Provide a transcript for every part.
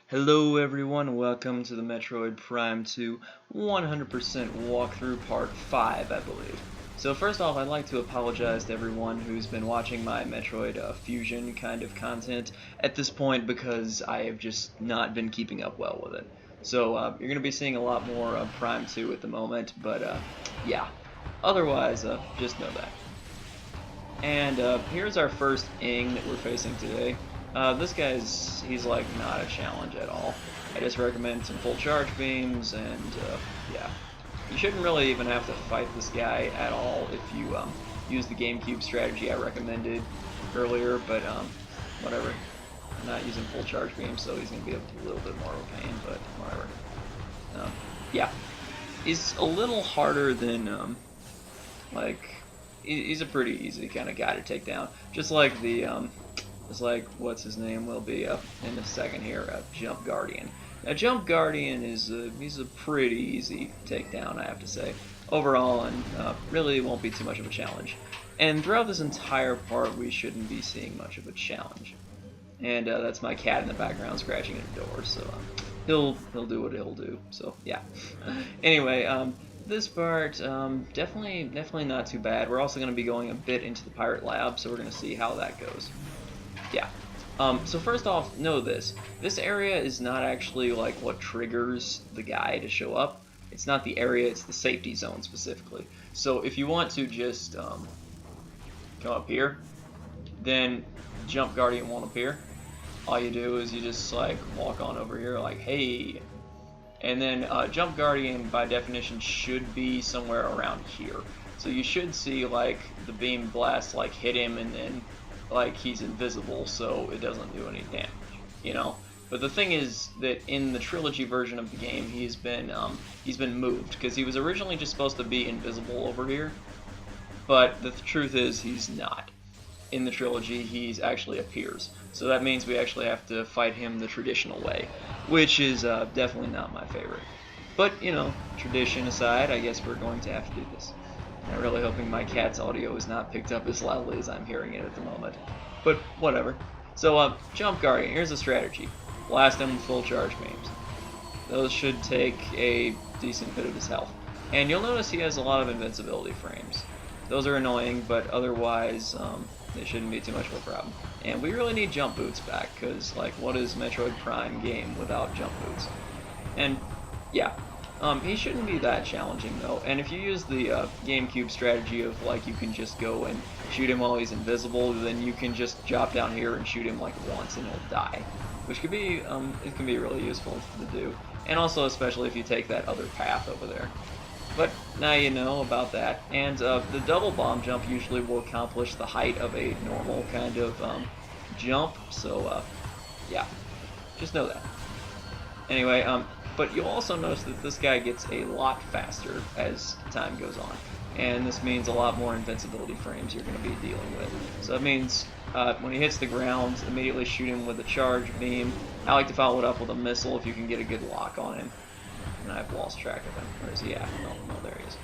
Hello everyone, welcome to the Metroid Prime 2 100% walkthrough part 5, I believe. So first off, I'd like to apologize to everyone who's been watching my Metroid Fusion kind of content at this point because I have just not been keeping up well with it. So you're going to be seeing a lot more of Prime 2 at the moment, but yeah. Otherwise, just know that. And here's our first Ing that we're facing today. This he's like not a challenge at all. I just recommend some full charge beams and yeah. You shouldn't really even have to fight this guy at all if you use the GameCube strategy I recommended earlier, but whatever. I'm not using full charge beams, so he's going to be a little bit more of a pain, but whatever. Yeah. He's a little harder than he's a pretty easy kind of guy to take down. Just like what's his name will be in a second here, Jump Guardian. Now Jump Guardian he's a pretty easy takedown, I have to say, overall, and really won't be too much of a challenge. And throughout this entire part, we shouldn't be seeing much of a challenge. And that's my cat in the background scratching at the door, so he'll do what he'll do. So yeah. Anyway, this part, definitely not too bad. We're also going to be going a bit into the pirate lab, so we're going to see how that goes. Yeah. So first off, know this. This area is not actually like what triggers the guy to show up. It's not the area, it's the safety zone specifically. So if you want to just come up here, then Jump Guardian won't appear. All you do is you just like walk on over here like, hey. And then Jump Guardian, by definition, should be somewhere around here. So you should see like the beam blast like hit him, and then like he's invisible, so it doesn't do any damage, you know. But the thing is that in the trilogy version of the game, he's been moved because he was originally just supposed to be invisible over here. But the truth is he's not. In the trilogy, he actually appears. So that means we actually have to fight him the traditional way, which is definitely not my favorite. But, you know, tradition aside, I guess we're going to have to do this. I'm really hoping my cat's audio is not picked up as loudly as I'm hearing it at the moment. But, whatever. So, Jump Guardian, here's the strategy. Blast him with full charge beams. Those should take a decent bit of his health. And you'll notice he has a lot of invincibility frames. Those are annoying, but otherwise, they shouldn't be too much of a problem. And we really need jump boots back, because, like, what is Metroid Prime game without jump boots? And, yeah. He shouldn't be that challenging, though. And if you use the GameCube strategy of, like, you can just go and shoot him while he's invisible, then you can just drop down here and shoot him, like, once and he'll die. Which could be, it can be really useful to do. And also, especially if you take that other path over there. But now you know about that. And the double bomb jump usually will accomplish the height of a normal kind of jump. So, yeah. Just know that. Anyway, but you'll also notice that this guy gets a lot faster as time goes on. And this means a lot more invincibility frames you're going to be dealing with. So that means when he hits the ground, immediately shoot him with a charge beam. I like to follow it up with a missile if you can get a good lock on him. And I've lost track of him. Where is he at? No, there he is.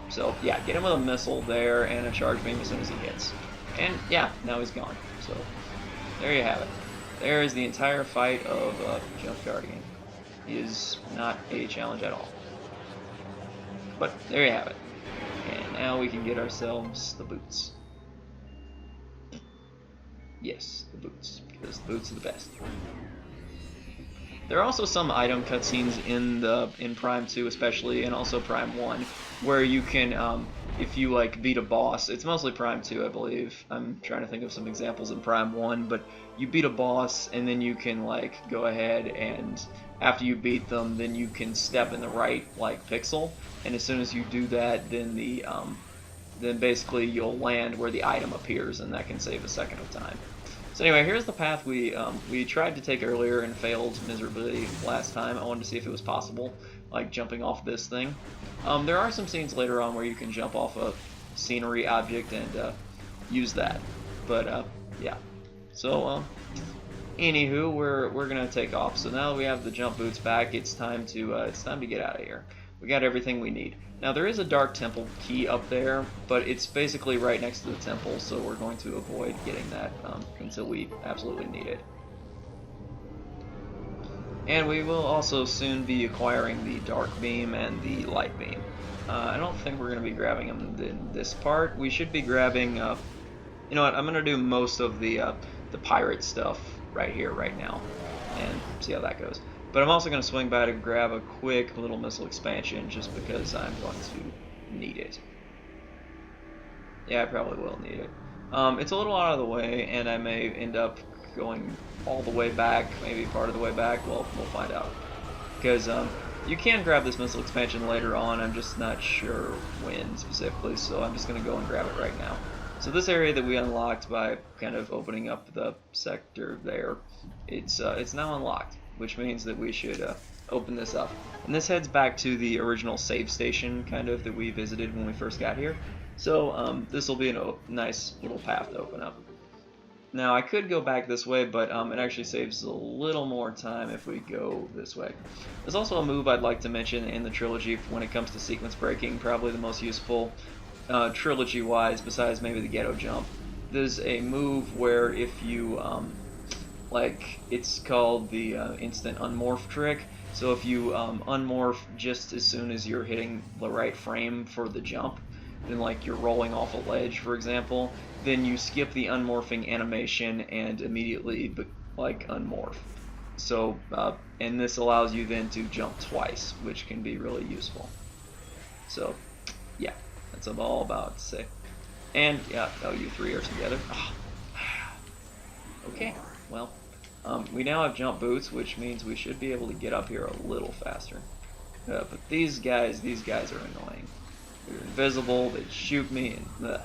So, yeah, get him with a missile there and a charge beam as soon as he hits. And, yeah, now he's gone. So, there you have it. There is the entire fight of Jump Guardian. He is not a challenge at all. But, there you have it. And now we can get ourselves the boots. Yes, the boots. Because the boots are the best. There are also some item cutscenes in Prime 2 especially, and also Prime 1, where you can, if you like beat a boss, it's mostly Prime 2 I believe, I'm trying to think of some examples in Prime 1, but you beat a boss and then you can like go ahead and after you beat them, then you can step in the right like pixel, and as soon as you do that, then then basically you'll land where the item appears, and that can save a second of time. So anyway, here's the path we tried to take earlier and failed miserably last time. I wanted to see if it was possible, like jumping off this thing. There are some scenes later on where you can jump off a scenery object and use that. But yeah. So anywho, we're gonna take off. So now that we have the jump boots back, it's time to get out of here. We got everything we need. Now there is a Dark Temple key up there, but it's basically right next to the temple, so we're going to avoid getting that until we absolutely need it. And we will also soon be acquiring the dark beam and the light beam. I don't think we're going to be grabbing them in this part. We should be grabbing, you know what, I'm going to do most of the pirate stuff right here, right now, and see how that goes. But I'm also going to swing by to grab a quick little missile expansion just because I'm going to need it. Yeah, I probably will need it. It's a little out of the way, and I may end up going all the way back, maybe part of the way back. Well, we'll find out. Because you can grab this missile expansion later on, I'm just not sure when specifically, so I'm just going to go and grab it right now. So this area that we unlocked by kind of opening up the sector there, it's now unlocked, which means that we should open this up. And this heads back to the original save station, kind of, that we visited when we first got here. So this will be a nice little path to open up. Now I could go back this way, but it actually saves a little more time if we go this way. There's also a move I'd like to mention in the trilogy when it comes to sequence breaking, probably the most useful trilogy-wise, besides maybe the ghetto jump. There's a move where if you, like, it's called the instant unmorph trick. So if you unmorph just as soon as you're hitting the right frame for the jump, then like you're rolling off a ledge, for example, then you skip the unmorphing animation and immediately like unmorph. So and this allows you then to jump twice, which can be really useful. So yeah, that's all about to say. And yeah, oh, you three are together. Oh. Okay, well, we now have jump boots, which means we should be able to get up here a little faster. But these guys are annoying. They're invisible, they shoot me, and ugh.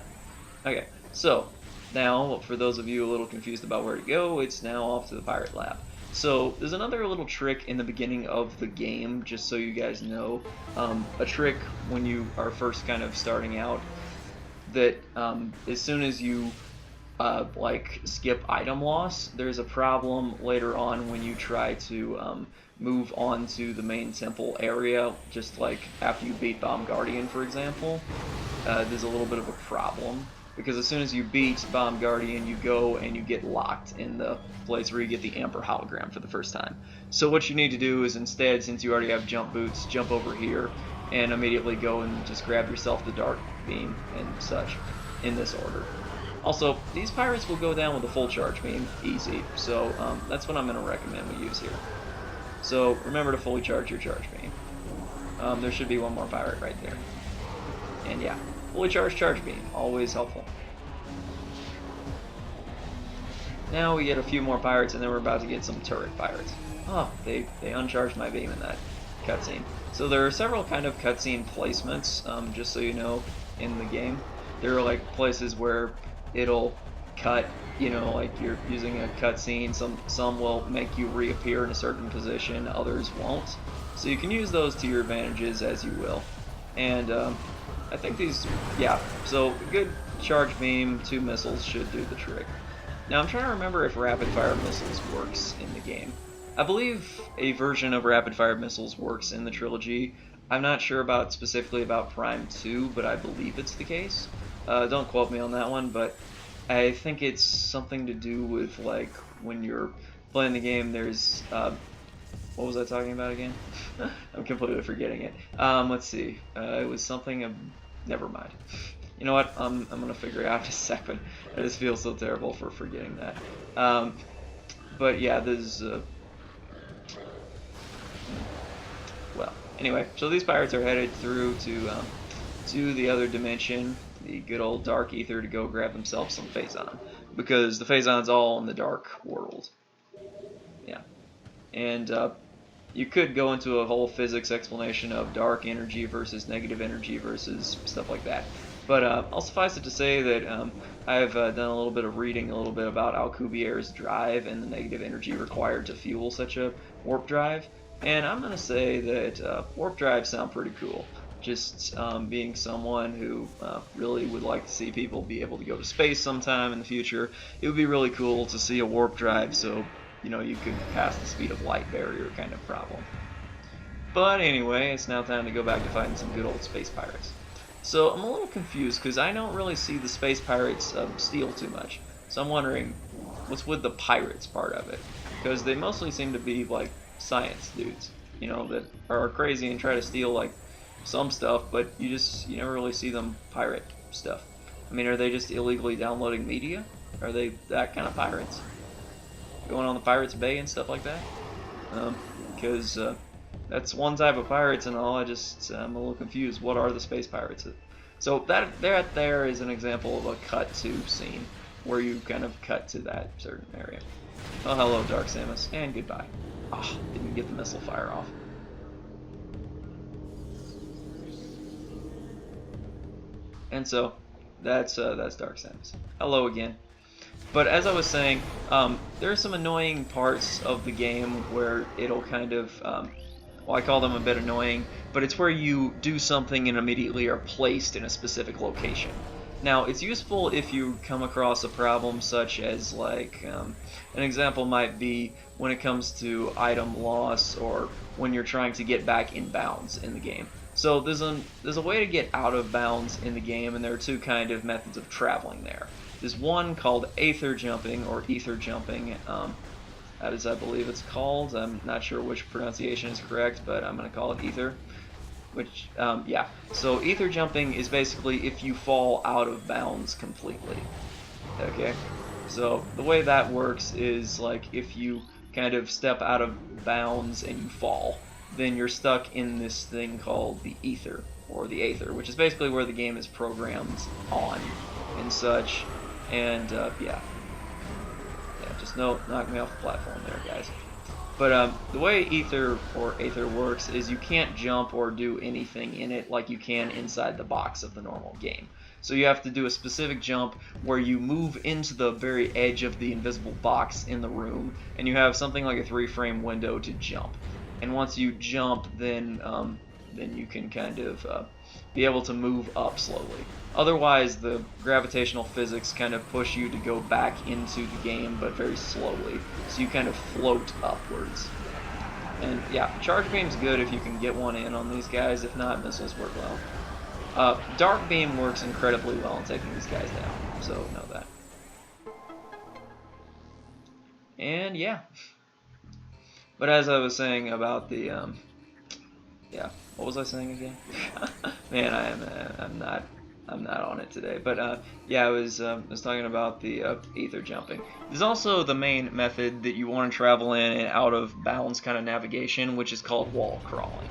Okay, so now, for those of you a little confused about where to go, it's now off to the pirate lab. So there's another little trick in the beginning of the game, just so you guys know. A trick when you are first kind of starting out, that as soon as you like skip item loss, there's a problem later on when you try to move on to the main temple area, just like after you beat Bomb Guardian, for example. There's a little bit of a problem, because as soon as you beat Bomb Guardian, you go and you get locked in the place where you get the Emperor hologram for the first time. So what you need to do is instead, since you already have jump boots, jump over here and immediately go and just grab yourself the dark beam and such, in this order. Also, these pirates will go down with a full charge beam, easy, so that's what I'm going to recommend we use here. So remember to fully charge your charge beam. There should be one more pirate right there. And yeah, fully charged charge beam, always helpful. Now we get a few more pirates, and then we're about to get some turret pirates. Oh, they uncharged my beam in that cutscene. So there are several kind of cutscene placements, just so you know, in the game. There are like places where it'll cut, you know, like you're using a cutscene. Some will make you reappear in a certain position, others won't. So you can use those to your advantages as you will. And I think these, yeah, so good charge beam, 2 missiles should do the trick. Now I'm trying to remember if rapid fire missiles works in the game. I believe a version of rapid fire missiles works in the trilogy. I'm not sure about specifically about Prime 2, but I believe it's the case. Don't quote me on that one, but I think it's something to do with like when you're playing the game. There's what was I talking about again? I'm completely forgetting it. Let's see. It was something of. Never mind. You know what? I'm gonna figure it out in a second. I just feel so terrible for forgetting that. But yeah, there's. Well, anyway, so these pirates are headed through to the other dimension, the good old dark ether, to go grab themselves some Phazon, because the Phazon's all in the dark world. Yeah, and you could go into a whole physics explanation of dark energy versus negative energy versus stuff like that. But I'll suffice it to say that I've done a little bit of reading, a little bit about Alcubierre's drive and the negative energy required to fuel such a warp drive. And I'm going to say that warp drives sound pretty cool. Just being someone who really would like to see people be able to go to space sometime in the future, it would be really cool to see a warp drive so, you know, you could pass the speed of light barrier kind of problem. But anyway, it's now time to go back to fighting some good old space pirates. So I'm a little confused because I don't really see the space pirates steal too much. So I'm wondering, what's with the pirates part of it? Because they mostly seem to be like science dudes, you know, that are crazy and try to steal like some stuff, but you never really see them pirate stuff. I mean, are they just illegally downloading media? Are they that kind of pirates? Going on the Pirates Bay and stuff like that? Because that's one type of pirates and all. I'm a little confused. What are the space pirates? So that there is an example of a cut to scene where you kind of cut to that certain area. Oh, hello, Dark Samus, and goodbye. Ah, didn't get the missile fire off. And so that's Dark Samus. Hello again. But as I was saying, there are some annoying parts of the game where it'll kind of, well, I call them a bit annoying, but it's where you do something and immediately are placed in a specific location. Now, it's useful if you come across a problem such as, like, an example might be when it comes to item loss or when you're trying to get back in bounds in the game. So there's a way to get out of bounds in the game, and there are two kind of methods of traveling there. There's one called aether jumping, or ether jumping, that is, I believe it's called. I'm not sure which pronunciation is correct, but I'm going to call it ether. Which, yeah. So ether jumping is basically if you fall out of bounds completely. Okay? So the way that works is, like, if you kind of step out of bounds and you fall, then you're stuck in this thing called the ether, or the aether, which is basically where the game is programmed on and such. And yeah, just knock me off the platform there, guys. But the way ether or aether works is you can't jump or do anything in it like you can inside the box of the normal game. So you have to do a specific jump where you move into the very edge of the invisible box in the room, and you have something like a 3-frame window to jump. And once you jump, then you can kind of be able to move up slowly. Otherwise, the gravitational physics kind of push you to go back into the game, but very slowly. So you kind of float upwards. And yeah, Charge Beam's good if you can get one in on these guys. If not, missiles work well. Dark Beam works incredibly well in taking these guys down, so know that. And yeah. But as I was saying about the, yeah, what was I saying again? Man, I'm not on it today. But yeah, I was talking about the ether jumping. There's also the main method that you want to travel in and out of bounds kind of navigation, which is called wall crawling.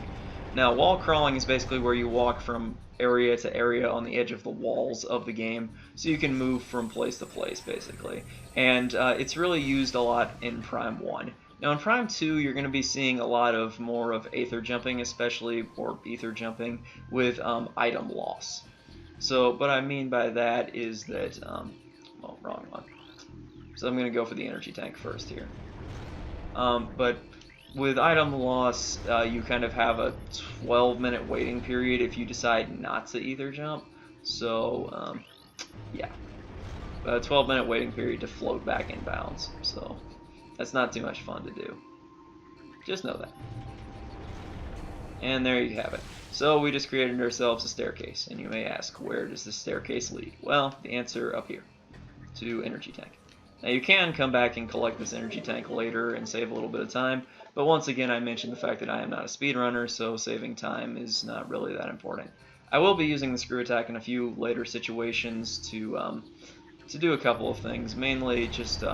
Now, wall crawling is basically where you walk from area to area on the edge of the walls of the game, so you can move from place to place, basically. And it's really used a lot in Prime 1. Now in Prime 2, you're going to be seeing a lot of more of aether jumping, especially, or ether jumping, with item loss. So what I mean by that is that, well, wrong one. So I'm going to go for the energy tank first here. But with item loss, you kind of have a 12-minute waiting period if you decide not to ether jump. So, yeah. A 12-minute waiting period to float back in bounds. So that's not too much fun to do. Just know that. And there you have it. So we just created ourselves a staircase. And you may ask, where does this staircase lead? Well, the answer up here. To energy tank. Now you can come back and collect this energy tank later and save a little bit of time. But once again, I mentioned the fact that I am not a speedrunner, so saving time is not really that important. I will be using the screw attack in a few later situations to do a couple of things. Mainly just,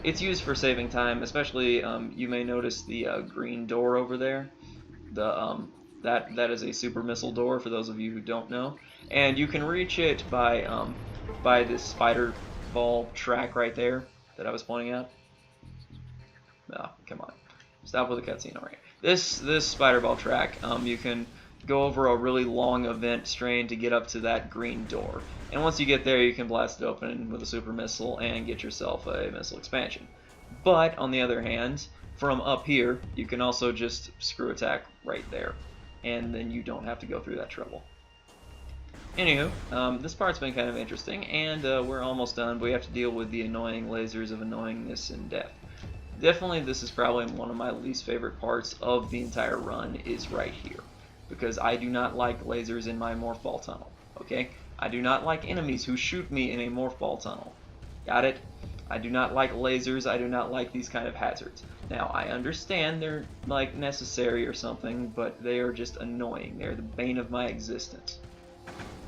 it's used for saving time, especially, you may notice the green door over there. That is a super missile door, for those of you who don't know. And you can reach it by this spider ball track right there that I was pointing out. Oh, come on. Stop with the cutscene already. This spider ball track, you can go over a really long event strain to get up to that green door. And once you get there, you can blast it open with a super missile and get yourself a missile expansion. But, on the other hand, from up here, you can also just screw attack right there. And then you don't have to go through that trouble. Anywho, this part's been kind of interesting, and we're almost done, but we have to deal with the annoying lasers of annoyingness and death. Definitely, this is probably one of my least favorite parts of the entire run, is right here. Because I do not like lasers in my morph ball tunnel, okay? I do not like enemies who shoot me in a morph ball tunnel. Got it? I do not like lasers. I do not like these kind of hazards. Now, I understand they're, like, necessary or something, but they are just annoying. They're the bane of my existence.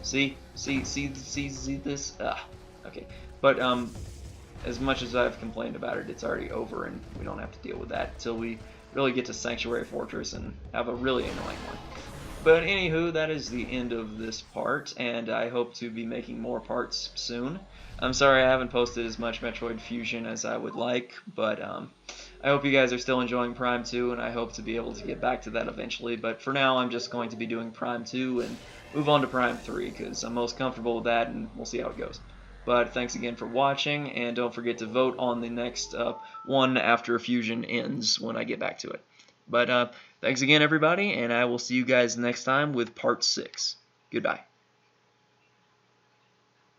See this? Okay. But, as much as I've complained about it, it's already over, and we don't have to deal with that until we really get to Sanctuary Fortress and have a really annoying one. But anywho, that is the end of this part, and I hope to be making more parts soon. I'm sorry I haven't posted as much Metroid Fusion as I would like, but I hope you guys are still enjoying Prime 2, and I hope to be able to get back to that eventually. But for now, I'm just going to be doing Prime 2 and move on to Prime 3, because I'm most comfortable with that, and we'll see how it goes. But thanks again for watching, and don't forget to vote on the next one after Fusion ends when I get back to it. But thanks again, everybody, and I will see you guys next time with Part 6. Goodbye.